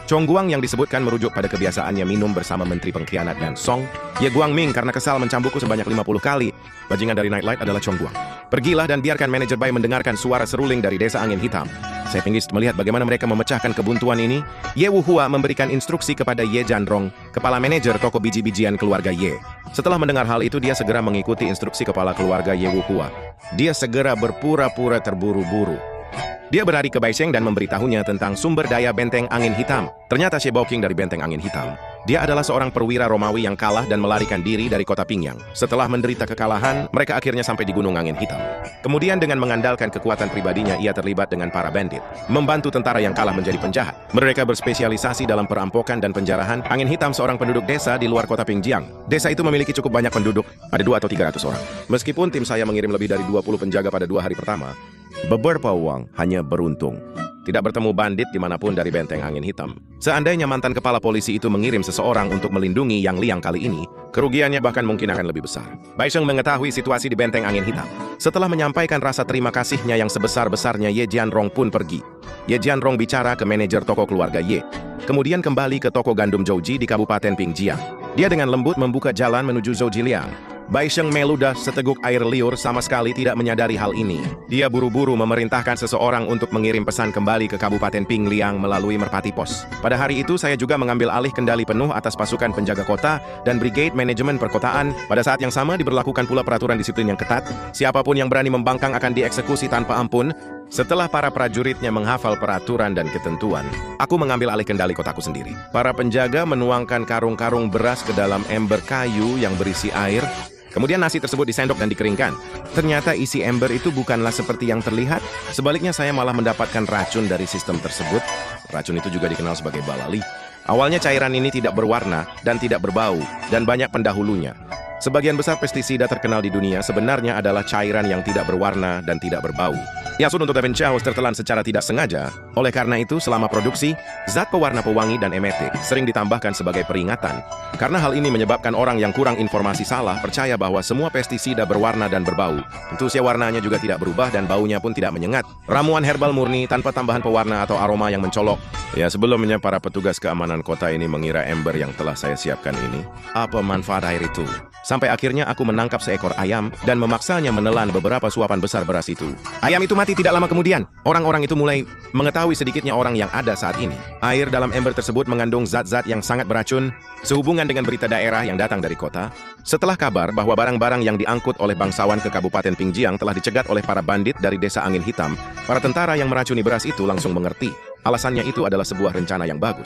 Chongguang yang disebutkan merujuk pada kebiasaannya minum bersama menteri pengkhianat dan Song. Ye Guangming karena kesal mencambukku sebanyak 50 kali. Bajingan dari Nightlight adalah Chongguang. Pergilah dan biarkan manajer Bai mendengarkan suara seruling dari desa angin hitam. Saya pinggis melihat bagaimana mereka memecahkan kebuntuan ini. Ye Wuhua memberikan instruksi kepada Ye Janrong, kepala manajer toko biji-bijian keluarga Ye. Setelah mendengar hal itu, dia segera mengikuti instruksi kepala keluarga Ye Wuhua. Dia segera berpura-pura terburu-buru. Dia berlari ke Baisheng dan memberitahunya tentang sumber daya benteng angin hitam. Ternyata She Baoqing dari benteng angin hitam. Dia adalah seorang perwira Romawi yang kalah dan melarikan diri dari kota Pingyang. Setelah menderita kekalahan, mereka akhirnya sampai di Gunung Angin Hitam. Kemudian dengan mengandalkan kekuatan pribadinya, ia terlibat dengan para bandit, membantu tentara yang kalah menjadi penjahat. Mereka berspesialisasi dalam perampokan dan penjarahan. Angin Hitam seorang penduduk desa di luar kota Pingyang. Desa itu memiliki cukup banyak penduduk, ada 2 atau 300 orang. Meskipun tim saya mengirim lebih dari 20 penjaga pada 2 hari pertama, beberapa uang hanya beruntung. Tidak bertemu bandit dimanapun dari benteng angin hitam. Seandainya mantan kepala polisi itu mengirim seseorang untuk melindungi Yang Liang kali ini, kerugiannya bahkan mungkin akan lebih besar. Baisheng mengetahui situasi di benteng angin hitam. Setelah menyampaikan rasa terima kasihnya yang sebesar-besarnya, Ye Jianrong pun pergi. Ye Jianrong bicara ke manajer toko keluarga Ye. Kemudian kembali ke toko gandum Zhouji di Kabupaten Pingjiang. Dia dengan lembut membuka jalan menuju Zhouji Liang. Baisheng meludah seteguk air liur sama sekali tidak menyadari hal ini. Dia buru-buru memerintahkan seseorang untuk mengirim pesan kembali ke Kabupaten Pingliang melalui Merpati Pos. Pada hari itu saya juga mengambil alih kendali penuh atas pasukan penjaga kota dan brigade manajemen perkotaan. Pada saat yang sama diberlakukan pula peraturan disiplin yang ketat. Siapapun yang berani membangkang akan dieksekusi tanpa ampun. Setelah para prajuritnya menghafal peraturan dan ketentuan, aku mengambil alih kendali kotaku sendiri. Para penjaga menuangkan karung-karung beras ke dalam ember kayu yang berisi air. Kemudian nasi tersebut disendok dan dikeringkan. Ternyata isi ember itu bukanlah seperti yang terlihat. Sebaliknya saya malah mendapatkan racun dari sistem tersebut. Racun itu juga dikenal sebagai balali. Awalnya cairan ini tidak berwarna dan tidak berbau, dan banyak pendahulunya. Sebagian besar pestisida terkenal di dunia sebenarnya adalah cairan yang tidak berwarna dan tidak berbau. Yasun untuk Davenchaos tertelan secara tidak sengaja. Oleh karena itu, selama produksi, zat pewarna pewangi dan emetik sering ditambahkan sebagai peringatan. Karena hal ini menyebabkan orang yang kurang informasi salah percaya bahwa semua pestisida berwarna dan berbau. Tentu saja warnanya juga tidak berubah dan baunya pun tidak menyengat. Ramuan herbal murni tanpa tambahan pewarna atau aroma yang mencolok. Ya, sebelumnya para petugas keamanan kota ini mengira ember yang telah saya siapkan ini. Apa manfaat air itu? Sampai akhirnya aku menangkap seekor ayam dan memaksanya menelan beberapa suapan besar beras itu. Ayam itu mati tidak lama kemudian. Orang-orang itu mulai mengetahui sedikitnya orang yang ada saat ini. Air dalam ember tersebut mengandung zat-zat yang sangat beracun, sehubungan dengan berita daerah yang datang dari kota. Setelah kabar bahwa barang-barang yang diangkut oleh bangsawan ke Kabupaten Pingjiang telah dicegat oleh para bandit dari desa angin hitam, para tentara yang meracuni beras itu langsung mengerti. Alasannya itu adalah sebuah rencana yang bagus.